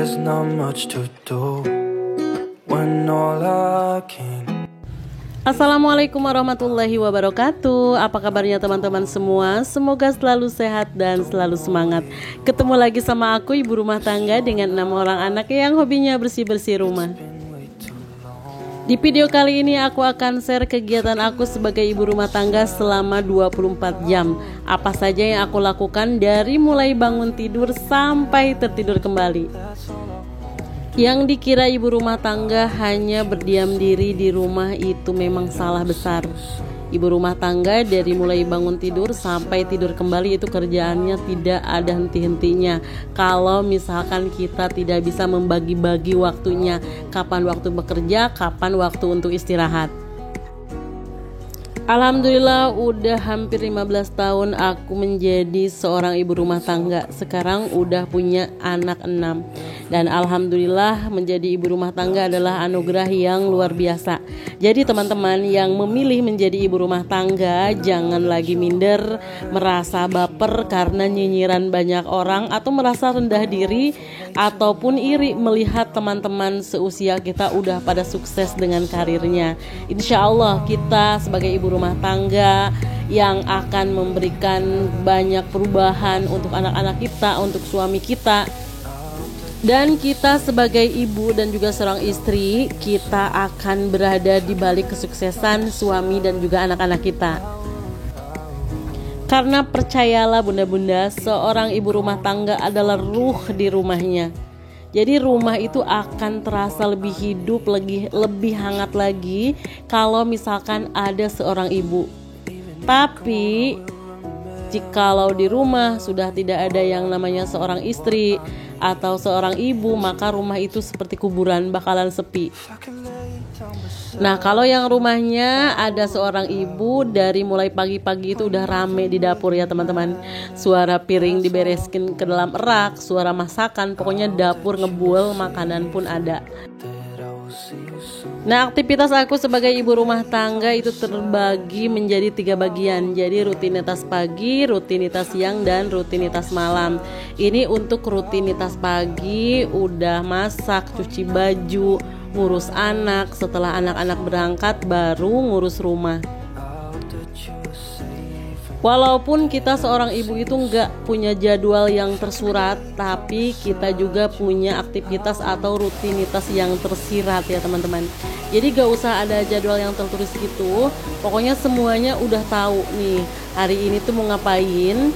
there's not much to do when all I can. Assalamualaikum warahmatullahi wabarakatuh. Apa kabarnya teman-teman semua? Semoga selalu sehat dan selalu semangat. Ketemu lagi sama aku, ibu rumah tangga dengan 6 orang anak yang hobinya bersih-bersih rumah. Di video kali ini aku akan share kegiatan aku sebagai ibu rumah tangga selama 24 jam. Apa saja yang aku lakukan dari mulai bangun tidur sampai tertidur kembali. Yang dikira ibu rumah tangga hanya berdiam diri di rumah itu memang salah besar. Ibu rumah tangga dari mulai bangun tidur sampai tidur kembali itu kerjaannya tidak ada henti-hentinya. Kalau misalkan kita tidak bisa membagi-bagi waktunya, kapan waktu bekerja, kapan waktu untuk istirahat. Alhamdulillah udah hampir 15 tahun aku menjadi seorang ibu rumah tangga. Sekarang udah punya anak 6. Dan alhamdulillah menjadi ibu rumah tangga adalah anugerah yang luar biasa. Jadi teman-teman yang memilih menjadi ibu rumah tangga, jangan lagi minder, merasa baper karena nyinyiran banyak orang, atau merasa rendah diri ataupun iri melihat teman-teman seusia kita udah pada sukses dengan karirnya. Insya Allah kita sebagai ibu rumah tangga yang akan memberikan banyak perubahan untuk anak-anak kita, untuk suami kita. Dan kita sebagai ibu dan juga seorang istri, kita akan berada di balik kesuksesan suami dan juga anak-anak kita. Karena percayalah bunda-bunda, seorang ibu rumah tangga adalah ruh di rumahnya. Jadi rumah itu akan terasa lebih hidup, lebih hangat lagi kalau misalkan ada seorang ibu. Tapi jikalau di rumah sudah tidak ada yang namanya seorang istri atau seorang ibu, maka rumah itu seperti kuburan, bakalan sepi. Nah, kalau yang rumahnya ada seorang ibu, dari mulai pagi-pagi itu udah rame di dapur ya teman-teman. Suara piring dibereskin ke dalam rak, suara masakan, pokoknya dapur ngebul, makanan pun ada. Nah, aktivitas aku sebagai ibu rumah tangga itu terbagi menjadi 3 bagian. Jadi rutinitas pagi, rutinitas siang, dan rutinitas malam. Ini untuk rutinitas pagi udah masak, cuci baju, ngurus anak. Setelah anak-anak berangkat baru ngurus rumah. Walaupun kita seorang ibu itu nggak punya jadwal yang tersurat, tapi kita juga punya aktivitas atau rutinitas yang tersirat ya teman-teman. Jadi gak usah ada jadwal yang tertulis gitu. Pokoknya semuanya udah tahu nih, hari ini tuh mau ngapain,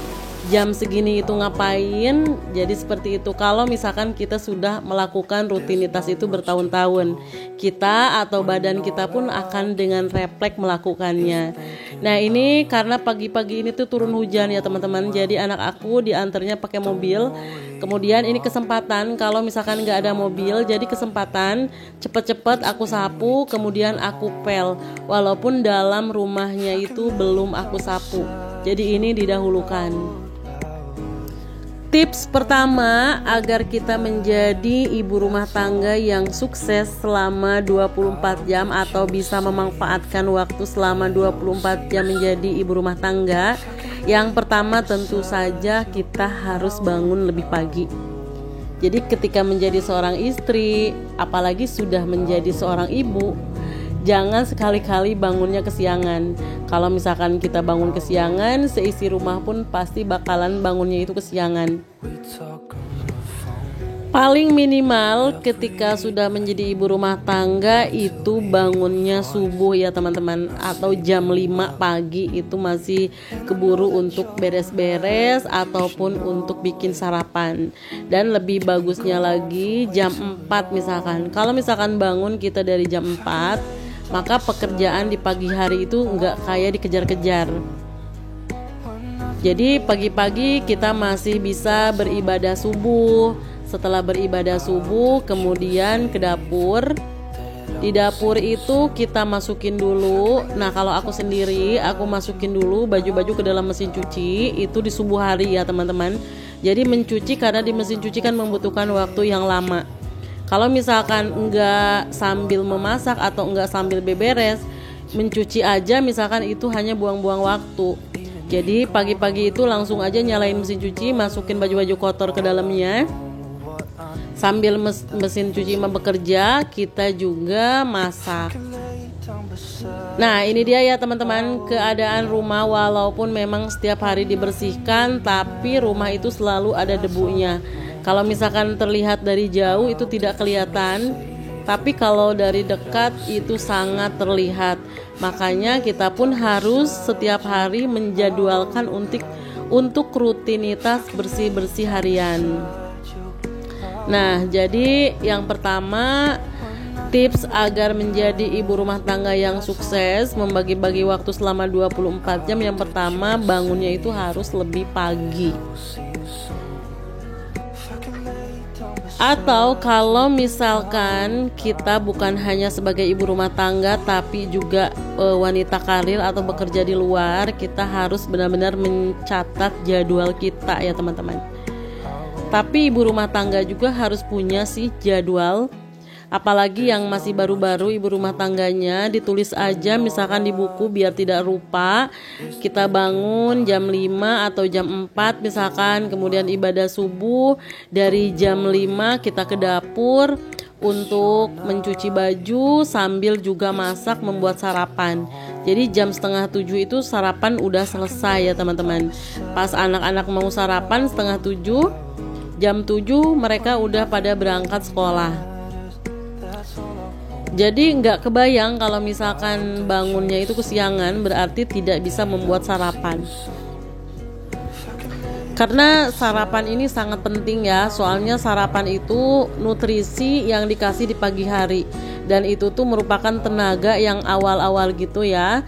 jam segini itu ngapain. Jadi seperti itu. Kalau misalkan kita sudah melakukan rutinitas itu bertahun-tahun, kita atau badan kita pun akan dengan refleks melakukannya. Nah, ini karena pagi-pagi ini tuh turun hujan ya teman-teman. Jadi anak aku diantarnya pakai mobil. Kemudian ini kesempatan, kalau misalkan gak ada mobil, jadi kesempatan cepet-cepet aku sapu, kemudian aku pel. Walaupun dalam rumahnya itu belum aku sapu. Jadi ini didahulukan. Tips pertama agar kita menjadi ibu rumah tangga yang sukses selama 24 jam atau bisa memanfaatkan waktu selama 24 jam menjadi ibu rumah tangga. Yang pertama tentu saja kita harus bangun lebih pagi. Jadi ketika menjadi seorang istri, apalagi sudah menjadi seorang ibu, jangan sekali-kali bangunnya kesiangan. Kalau misalkan kita bangun kesiangan, seisi rumah pun pasti bakalan bangunnya itu kesiangan. Paling minimal ketika sudah menjadi ibu rumah tangga itu bangunnya subuh ya teman-teman, atau jam 5 pagi itu masih keburu untuk beres-beres ataupun untuk bikin sarapan. Dan lebih bagusnya lagi jam 4 misalkan. Kalau misalkan bangun kita dari jam 4, maka pekerjaan di pagi hari itu nggak kayak dikejar-kejar. Jadi pagi-pagi kita masih bisa beribadah subuh. Setelah beribadah subuh, kemudian ke dapur. Di dapur itu kita masukin dulu. Nah, kalau aku sendiri, aku masukin dulu baju-baju ke dalam mesin cuci. Itu di subuh hari ya teman-teman. Jadi mencuci, karena di mesin cuci kan membutuhkan waktu yang lama. Kalau misalkan enggak sambil memasak atau enggak sambil beberes, mencuci aja misalkan itu hanya buang-buang waktu. Jadi pagi-pagi itu langsung aja nyalain mesin cuci, masukin baju-baju kotor ke dalamnya. Sambil mesin cuci bekerja, kita juga masak. Nah, ini dia ya teman-teman, keadaan rumah walaupun memang setiap hari dibersihkan, tapi rumah itu selalu ada debunya. Kalau misalkan terlihat dari jauh itu tidak kelihatan, tapi kalau dari dekat itu sangat terlihat. Makanya kita pun harus setiap hari menjadwalkan untuk rutinitas bersih-bersih harian. Nah, jadi yang pertama, tips agar menjadi ibu rumah tangga yang sukses, membagi-bagi waktu selama 24 jam. Yang pertama, bangunnya itu harus lebih pagi. Atau kalau misalkan kita bukan hanya sebagai ibu rumah tangga tapi juga wanita karir atau bekerja di luar, kita harus benar-benar mencatat jadwal kita ya teman-teman. Tapi ibu rumah tangga juga harus punya sih jadwal. Apalagi yang masih baru-baru ibu rumah tangganya, ditulis aja misalkan di buku biar tidak lupa. Kita bangun jam 5 atau jam 4 misalkan, kemudian ibadah subuh. Dari jam 5 kita ke dapur untuk mencuci baju sambil juga masak, membuat sarapan. Jadi jam 6:30 itu sarapan udah selesai ya teman-teman. Pas anak-anak mau sarapan 6:30, jam 7 mereka udah pada berangkat sekolah. Jadi nggak kebayang kalau misalkan bangunnya itu kesiangan, berarti tidak bisa membuat sarapan. Karena sarapan ini sangat penting ya, soalnya sarapan itu nutrisi yang dikasih di pagi hari. Dan itu tuh merupakan tenaga yang awal-awal gitu ya.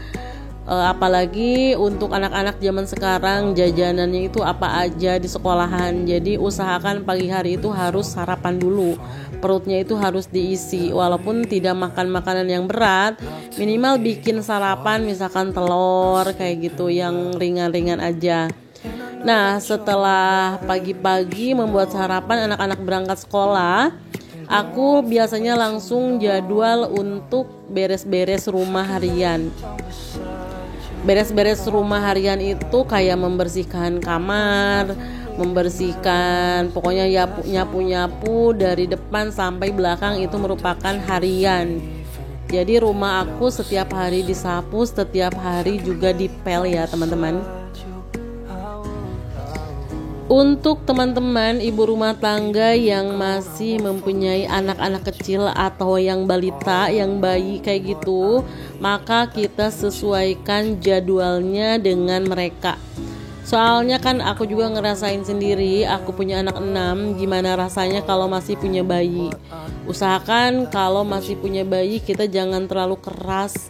Apalagi untuk anak-anak zaman sekarang, jajanannya itu apa aja di sekolahan. Jadi usahakan pagi hari itu harus sarapan dulu, perutnya itu harus diisi. Walaupun tidak makan makanan yang berat, minimal bikin sarapan misalkan telur kayak gitu, yang ringan-ringan aja. Nah, setelah pagi-pagi membuat sarapan, anak-anak berangkat sekolah, aku biasanya langsung jadwal untuk beres-beres rumah harian. Beres-beres rumah harian itu kayak membersihkan kamar, membersihkan, pokoknya ya nyapu-nyapu dari depan sampai belakang, itu merupakan harian. Jadi rumah aku setiap hari disapu, setiap hari juga dipel ya teman-teman. Untuk teman-teman ibu rumah tangga yang masih mempunyai anak-anak kecil atau yang balita, yang bayi kayak gitu, maka kita sesuaikan jadwalnya dengan mereka. Soalnya kan aku juga ngerasain sendiri, aku punya anak 6, gimana rasanya kalau masih punya bayi. Usahakan kalau masih punya bayi kita jangan terlalu keras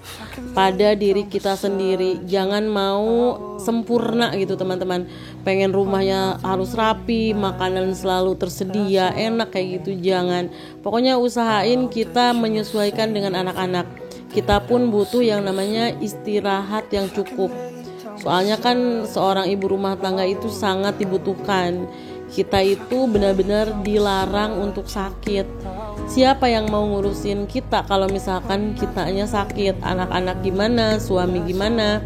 pada diri kita sendiri. Jangan mau sempurna gitu teman-teman. Pengen rumahnya harus rapi, makanan selalu tersedia, enak kayak gitu, jangan. Pokoknya usahain kita menyesuaikan dengan anak-anak. Kita pun butuh yang namanya istirahat yang cukup. Soalnya kan seorang ibu rumah tangga itu sangat dibutuhkan. Kita itu benar-benar dilarang untuk sakit. Siapa yang mau ngurusin kita kalau misalkan kitanya sakit? Anak-anak gimana? Suami gimana?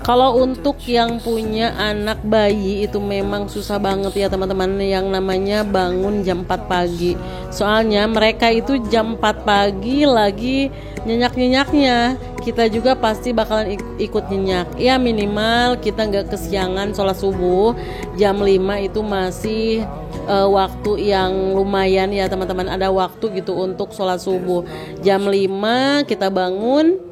Kalau untuk yang punya anak bayi itu memang susah banget ya teman-teman, yang namanya bangun jam 4 pagi. Soalnya mereka itu jam 4 pagi lagi nyenyak-nyenyaknya. Kita juga pasti bakalan ikut nyenyak. Ya minimal kita gak kesiangan sholat subuh. Jam 5 itu masih waktu yang lumayan ya teman-teman. Ada waktu gitu untuk sholat subuh. Jam 5 kita bangun.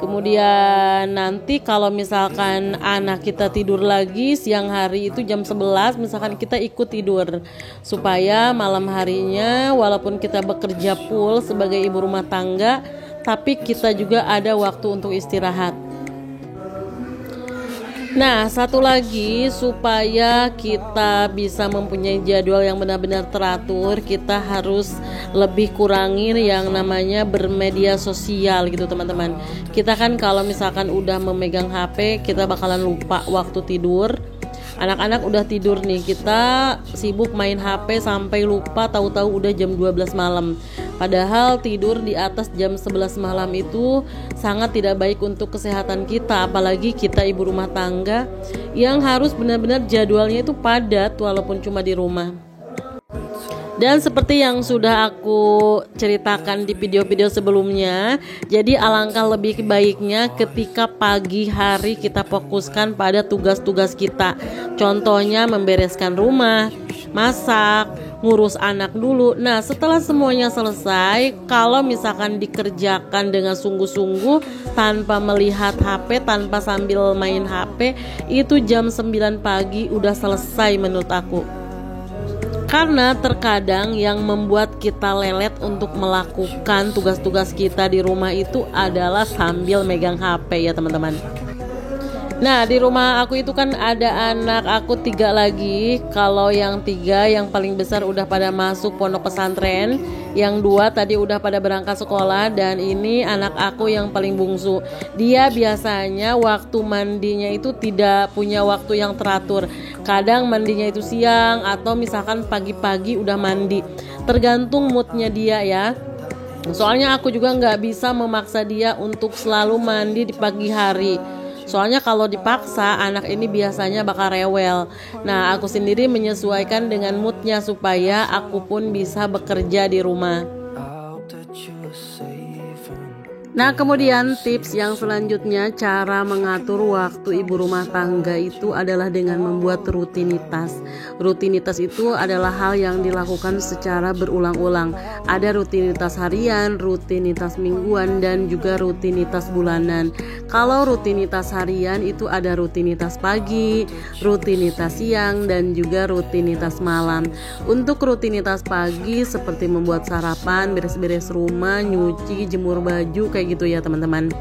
Kemudian nanti kalau misalkan anak kita tidur lagi siang hari itu jam 11, misalkan kita ikut tidur, supaya malam harinya walaupun kita bekerja full sebagai ibu rumah tangga, tapi kita juga ada waktu untuk istirahat. Nah, satu lagi, supaya kita bisa mempunyai jadwal yang benar-benar teratur, kita harus lebih kurangin yang namanya bermedia sosial gitu teman-teman. Kita kan kalau misalkan udah memegang HP, kita bakalan lupa waktu tidur. Anak-anak udah tidur nih, kita sibuk main HP sampai lupa, tahu-tahu udah jam 12 malam. Padahal tidur di atas jam 11 malam itu sangat tidak baik untuk kesehatan kita, apalagi kita ibu rumah tangga yang harus benar-benar jadwalnya itu padat walaupun cuma di rumah. Dan seperti yang sudah aku ceritakan di video-video sebelumnya, jadi alangkah lebih baiknya ketika pagi hari kita fokuskan pada tugas-tugas kita. Contohnya membereskan rumah, masak, ngurus anak dulu. Nah, setelah semuanya selesai, kalau misalkan dikerjakan dengan sungguh-sungguh tanpa melihat HP, tanpa sambil main HP, itu jam 9 pagi udah selesai menurut aku. Karena terkadang yang membuat kita lelet untuk melakukan tugas-tugas kita di rumah itu adalah sambil megang HP ya teman-teman. Nah, di rumah aku itu kan ada anak aku 3 lagi. Kalau yang 3 yang paling besar udah pada masuk pondok pesantren, yang 2 tadi udah pada berangkat sekolah, dan ini anak aku yang paling bungsu. Dia biasanya waktu mandinya itu tidak punya waktu yang teratur. Kadang mandinya itu siang atau misalkan pagi-pagi udah mandi. Tergantung moodnya dia ya. Soalnya aku juga nggak bisa memaksa dia untuk selalu mandi di pagi hari. Soalnya kalau dipaksa anak ini biasanya bakal rewel. Nah, aku sendiri menyesuaikan dengan moodnya supaya aku pun bisa bekerja di rumah. Nah, kemudian tips yang selanjutnya, cara mengatur waktu ibu rumah tangga itu adalah dengan membuat rutinitas. Rutinitas itu adalah hal yang dilakukan secara berulang-ulang. Ada rutinitas harian, rutinitas mingguan, dan juga rutinitas bulanan. Kalau rutinitas harian itu ada rutinitas pagi, rutinitas siang, dan juga rutinitas malam. Untuk rutinitas pagi seperti membuat sarapan, beres-beres rumah, nyuci, jemur baju, kayak gitu ya teman-teman.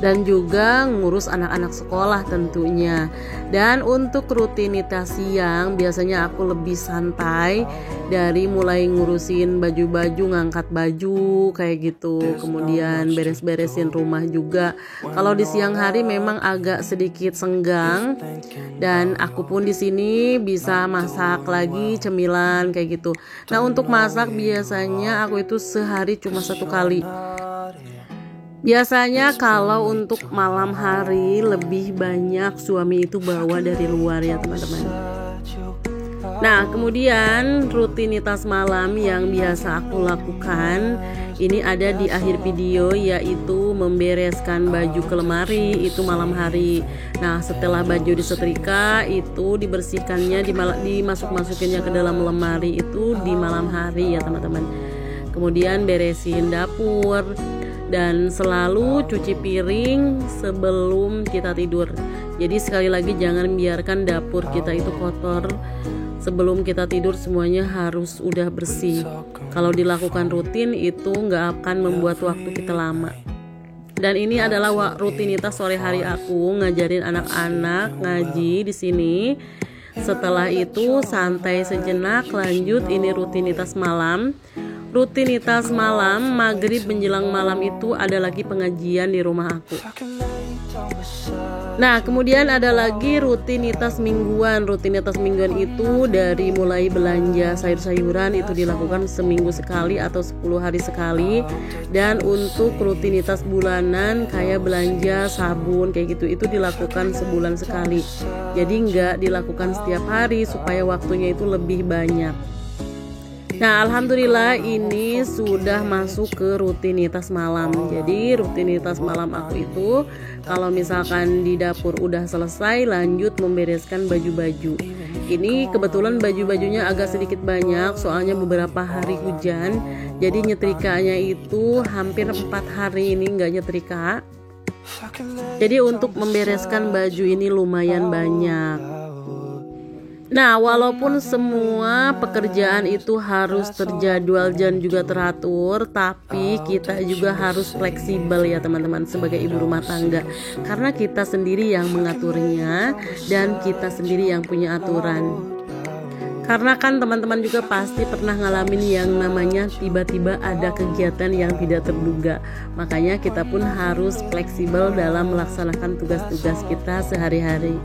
Dan juga ngurus anak-anak sekolah tentunya. Dan untuk rutinitas siang biasanya aku lebih santai, dari mulai ngurusin baju-baju, ngangkat baju kayak gitu, kemudian beres-beresin rumah juga. Kalau di siang hari memang agak sedikit senggang, dan aku pun di sini bisa masak lagi cemilan kayak gitu. Nah, untuk masak biasanya aku itu sehari cuma 1 kali. Biasanya kalau untuk malam hari lebih banyak suami itu bawa dari luar ya teman-teman. Nah, kemudian rutinitas malam yang biasa aku lakukan ini ada di akhir video, yaitu membereskan baju ke lemari itu malam hari. Nah, setelah baju disetrika itu dibersihkannya, dimasuk-masukinnya ke dalam lemari itu di malam hari ya teman-teman. Kemudian beresin dapur, dan selalu cuci piring sebelum kita tidur. Jadi sekali lagi jangan biarkan dapur kita itu kotor. Sebelum kita tidur semuanya harus udah bersih. Kalau dilakukan rutin itu nggak akan membuat waktu kita lama. Dan ini adalah rutinitas sore hari aku, ngajarin anak-anak ngaji di sini. Setelah itu santai sejenak, lanjut ini rutinitas malam. Rutinitas malam, maghrib menjelang malam itu ada lagi pengajian di rumah aku. Nah, kemudian ada lagi rutinitas mingguan. Rutinitas mingguan itu dari mulai belanja sayur-sayuran itu dilakukan seminggu sekali atau 10 hari sekali. Dan untuk rutinitas bulanan kayak belanja sabun kayak gitu, itu dilakukan sebulan sekali. Jadi nggak dilakukan setiap hari supaya waktunya itu lebih banyak. Nah, alhamdulillah ini sudah masuk ke rutinitas malam. Jadi rutinitas malam aku itu kalau misalkan di dapur udah selesai, lanjut membereskan baju-baju. Ini kebetulan baju-bajunya agak sedikit banyak, soalnya beberapa hari hujan. Jadi nyetrikanya itu hampir 4 hari ini nggak nyetrika. Jadi untuk membereskan baju ini lumayan banyak. Nah, walaupun semua pekerjaan itu harus terjadwal dan juga teratur, tapi kita juga harus fleksibel ya teman-teman sebagai ibu rumah tangga. Karena kita sendiri yang mengaturnya dan kita sendiri yang punya aturan. Karena kan teman-teman juga pasti pernah ngalamin yang namanya tiba-tiba ada kegiatan yang tidak terduga. Makanya kita pun harus fleksibel dalam melaksanakan tugas-tugas kita sehari-hari.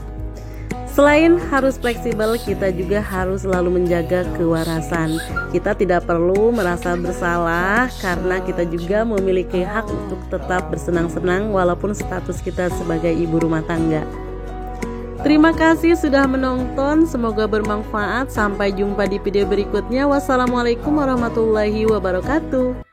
Selain harus fleksibel, kita juga harus selalu menjaga kewarasan. Kita tidak perlu merasa bersalah karena kita juga memiliki hak untuk tetap bersenang-senang walaupun status kita sebagai ibu rumah tangga. Terima kasih sudah menonton, semoga bermanfaat. Sampai jumpa di video berikutnya. Wassalamualaikum warahmatullahi wabarakatuh.